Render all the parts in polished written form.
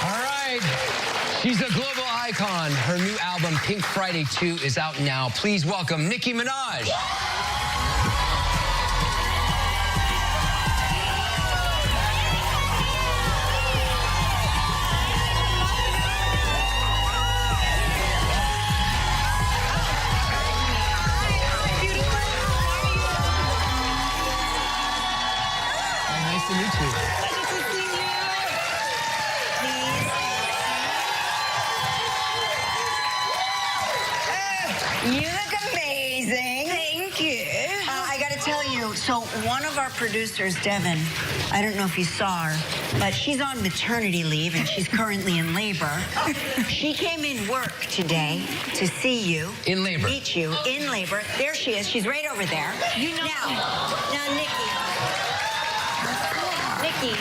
All right. She's a global icon. Her new album, Pink Friday 2, is out now. Please welcome Nicki Minaj. Nice to meet you. You look amazing. Thank you. I got to tell you, so one of our producers, Devin, I don't know if you saw her, but she's on maternity leave and she's currently in labor. She came in work today to see you. In labor. Meet you in labor. There she is. She's right over there. You know. Now, Nicki,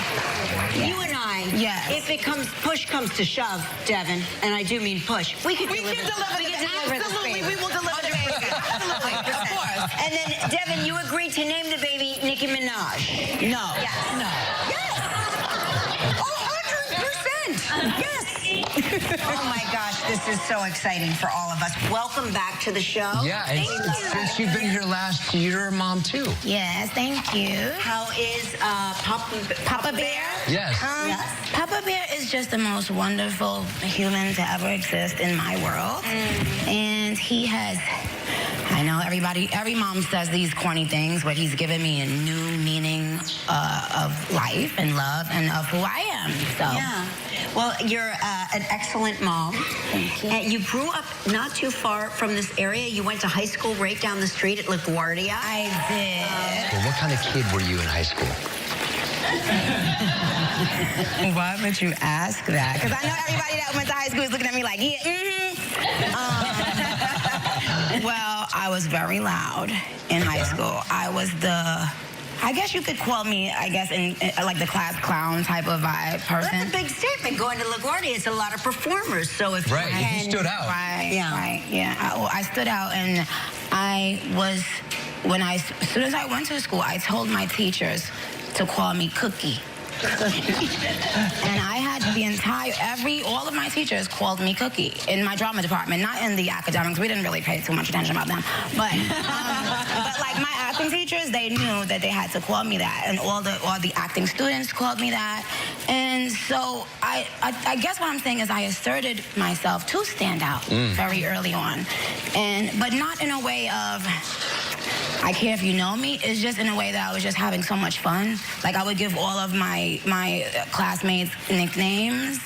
you and I, if it comes, push comes to shove, Devin, and I do mean push, we can deliver this Absolutely, we will deliver the baby. Absolutely, of course. And then, Devin, you agreed to name the baby Nicki Minaj. No. Yes. No. Yes. 100%. Yes. Oh my gosh, this is so exciting for all of us. Welcome back to the show. Yeah, and since you've been here last, you're a mom too. Yes, thank you. How is Papa Bear? Yes. Yes. Papa Bear is just the most wonderful human to ever exist in my world. And he has, I know every mom says these corny things, but he's given me a new meaning of life and love and of who I am. So. Yeah. Well, you're an excellent mom. Thank you. You grew up not too far from this area. You went to high school right down the street at LaGuardia. I did. Well, what kind of kid were you in high school? Why would you ask that? Because I know everybody that went to high school is looking at me like, yeah, well, I was very loud in high school. I was I guess you could call me, in like the class clown type of vibe person. That's a big statement. Going to LaGuardia, it's a lot of performers. So if Right, you stood out. Right, Yeah. right, yeah. I stood out, and I was, as soon as I went to school, I told my teachers to call me Cookie. And I had all of my teachers called me Cookie in my drama department, not in the academics. We didn't really pay too much attention about them. But like my acting teachers, they knew that they had to call me that. And all the acting students called me that. And so I guess what I'm saying is I asserted myself to stand out very early on. But not in a way of, I care if you know me. It's just in a way that I was just having so much fun. Like I would give all of my classmates nicknames,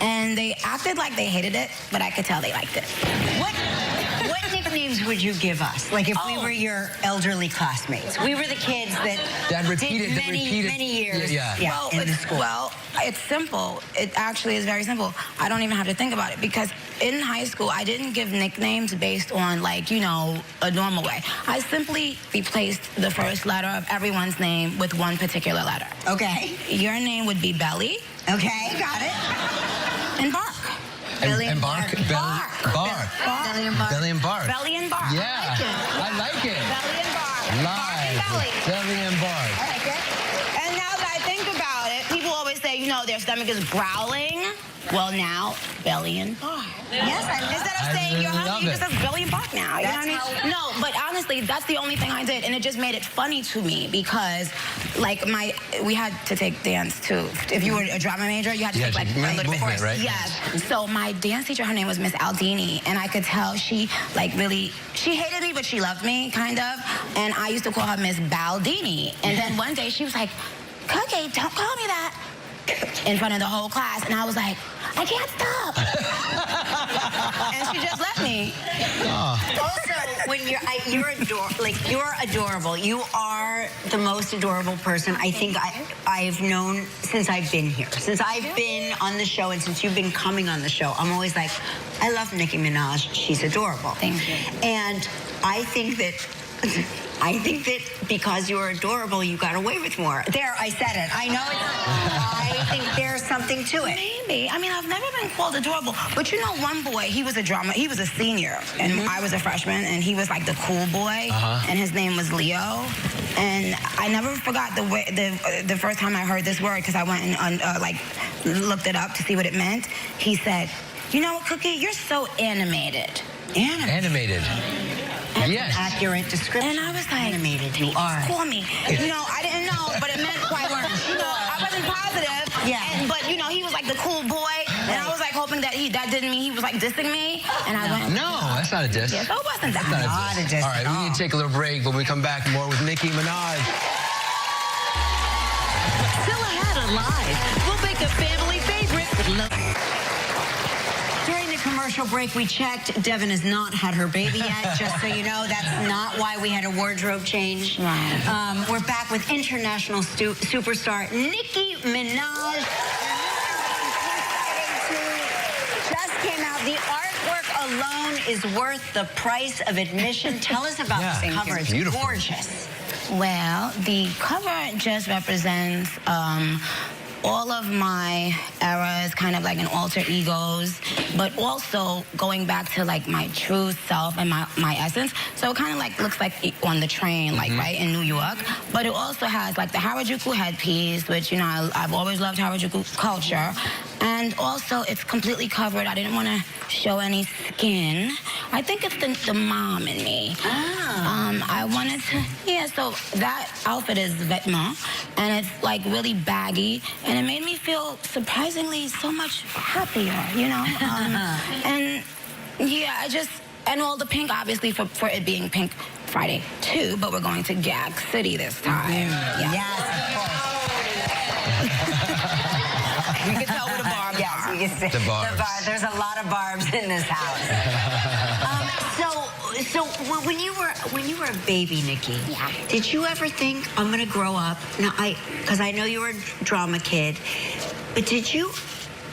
and they acted like they hated it, but I could tell they liked it. What nicknames would you give us? Like if we were your elderly classmates, we were the kids that did many years. In the school. Well, it's simple. It actually is very simple. I don't even have to think about it because in high school, I didn't give nicknames based on like, a normal way. I simply replaced the first letter of everyone's name with one particular letter. Okay. Your name would be Belly. Okay, got it. And Bark. Belly and Bark. Belly and Bark. Belly and Bark. Belly and Bark. Yeah, I like it. Belly and Bark. Live. Bark and Belly. Belly and Bark. I like it. And now that I think about it, people always say, their stomach is growling. Well, now, Belly and Bark. Yes, Instead of saying you're hungry, you just say Belly and Bark now. You know what I mean? No, but honestly, that's the only thing I did, and it just made it funny to me because, like, we had to take dance too. If you were a drama major, you had to take like a little bit course. Right? Yes. So my dance teacher, her name was Miss Aldini, and I could tell she hated me, but she loved me, kind of. And I used to call her Miss Baldini. And then one day she was like, Cookie, don't call me that. In front of the whole class, and I was like, I can't stop. And she just let me. Also, when you're adorable. You are the most adorable person I think I've known since I've been here. Since I've been on the show and since you've been coming on the show, I'm always like, I love Nicki Minaj. She's adorable. Thank you. And I think that because you're adorable, you got away with more. There, I said it. I know I think there's something to it. Maybe. I mean, I've never been called adorable. But one boy, he was a senior, and I was a freshman, and he was like the cool boy, and his name was Leo. And I never forgot the first time I heard this word, because I went and looked it up to see what it meant. He said, "You know what, Cookie? You're so animated." Animated. That's Yes. an accurate description. And I was like, animated. You are. Call me. I didn't know, but it meant quite I wasn't positive. Yeah. But he was like the cool boy, and I was like hoping that that didn't mean he was like dissing me. And I went, No, that's not a diss. yeah, so it wasn't that. Not a diss. All right, we need to take a little break. When we come back, more with Nicki Minaj. Still ahead on Live. We'll make a family favorite with love. During the commercial break, we checked. Devin has not had her baby yet, just so you know. That's not why we had a wardrobe change. Right. We're back with international superstar Nicki Minaj. Just came out. The artwork alone is worth the price of admission. Tell us about this cover. It's beautiful. Gorgeous. Well, the cover just represents all of my eras, kind of like an alter egos, but also going back to like my true self and my essence. So it kind of like looks like on the train, like right in New York. But it also has like the Harajuku headpiece, which I've always loved Harajuku culture. And also it's completely covered. I didn't want to show any skin. I think it's the mom in me. I wanted to, so that outfit is vêtement, and it's like really baggy, and it made me feel surprisingly so much happier, and and all the pink, obviously, for it being Pink Friday too, but we're going to Gag City this time. Yes, of course. You can tell where the barbs are. Yes, you can see The barbs. There's a lot of barbs in this house. So when you were a baby, Nicki, did you ever think, I'm gonna grow up? Now, because I know you were a drama kid, but did you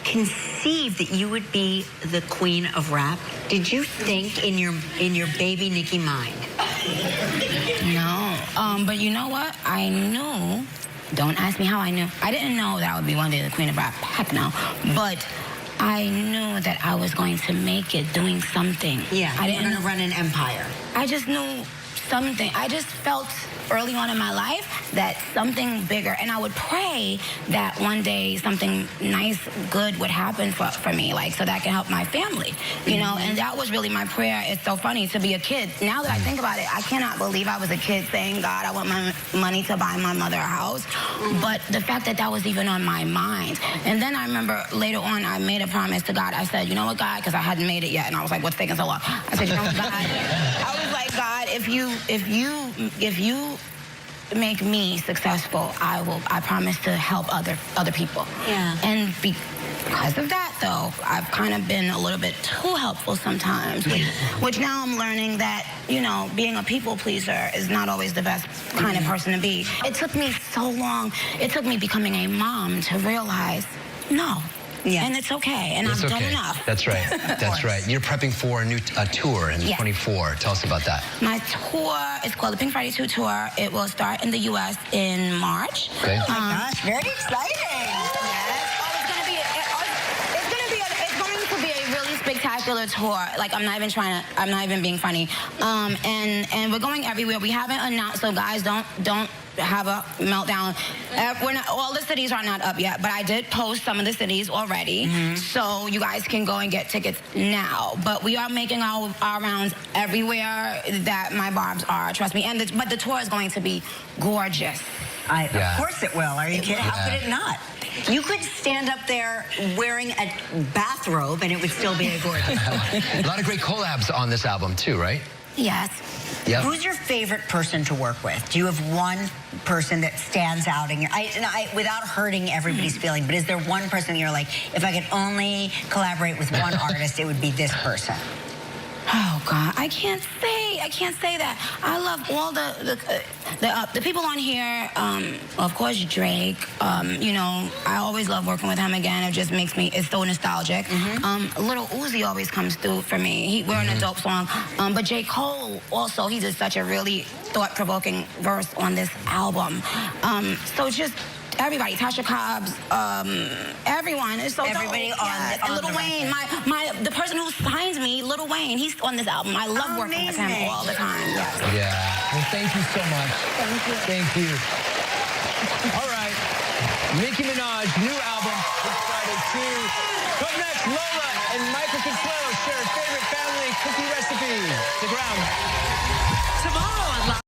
conceive that you would be the queen of rap? Did you think in your baby Nicki mind? No, but you know what? I knew. Don't ask me how I knew. I didn't know that I would be one day the queen of rap. Heck no. But I knew that I was going to make it doing something. Yeah, I you were going to run an empire. I just knew something. I just felt early on in my life that something bigger, and I would pray that one day something nice, good would happen for me, like so that I can help my family, and that was really my prayer. It's so funny to be a kid. Now that I think about it, I cannot believe I was a kid saying, God, I want my money to buy my mother a house, but the fact that was even on my mind. And then I remember later on, I made a promise to God. I said, you know what, God, because I hadn't made it yet, and I was like, what's taking so long? I said, you know what, God, I was like, God, if you make me successful, I promise to help other people. Yeah. And because of that, though, I've kind of been a little bit too helpful sometimes, which now I'm learning that, being a people pleaser is not always the best kind of person to be. It took me so long. It took me becoming a mom to realize, no. Yeah. And it's okay, and I've done enough. That's right. That's right. You're prepping for a new tour in 24. Tell us about that. My tour is called the Pink Friday 2 Tour. It will start in the U.S. in March. Okay. Oh my gosh, very exciting. It's going to be a really spectacular tour. Like, I'm not even being funny. And we're going everywhere. We haven't announced, so guys, don't have a meltdown. All the cities are not up yet, but I did post some of the cities already, so you guys can go and get tickets now. But we are making our rounds everywhere that my barbs are, trust me. But the tour is going to be gorgeous. Of course it will. Are you kidding? How could it not? You could stand up there wearing a bathrobe and it would still be a gorgeous tour. A lot of great collabs on this album too, right? Yes. Yep. Who's your favorite person to work with? Do you have one person that stands out in your, without hurting everybody's feeling, but is there one person that you're like, if I could only collaborate with one artist, it would be this person? Oh God, I can't say that. I love all the people on here. Of course, Drake. I always love working with him again. It just makes me. It's so nostalgic. Little Uzi always comes through for me. We're in a dope song. But J. Cole also. He did such a really thought-provoking verse on this album. So just everybody, Tasha Cobbs, everyone. It's so Everybody dope. on Yes. the- And on Lil the Wayne, the person who signs me, Lil Wayne, he's on this album. I love working with him Amazing. all the time. Yes. Yeah. Well, thank you so much. Thank you. Thank you. All right. Nicki Minaj, new album, Pink Friday 2. Up next, Lola and Michael Consuelo share a favorite family cookie recipe. Stick around. Tomorrow.